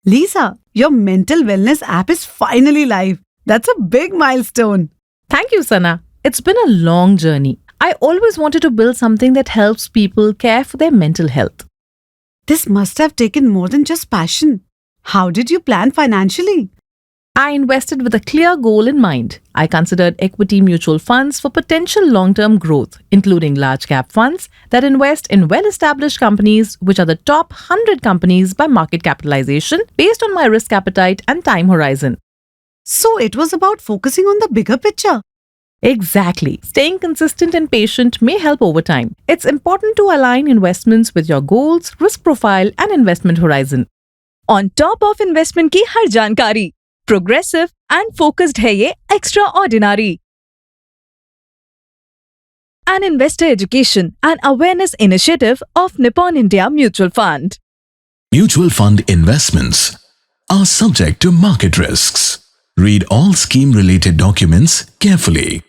Lisa, your mental wellness app is finally live. That's a big milestone. Thank you, Sana. It's been a long journey. I always wanted to build something that helps people care for their mental health. This must have taken more than just passion. How did you plan financially? I invested with a clear goal in mind. I considered equity mutual funds for potential long-term growth, including large cap funds that invest in well-established companies, which are the top 100 companies by market capitalization based on my risk appetite and time horizon. So it was about focusing on the bigger picture. Exactly. Staying consistent and patient may help over time. It's important to align investments with your goals, risk profile, and investment horizon. On top of investment की हर जानकारी, progressive and focused है ये extraordinary. An investor education and awareness initiative of Nippon India Mutual Fund. Mutual fund investments are subject to market risks. Read all scheme-related documents carefully.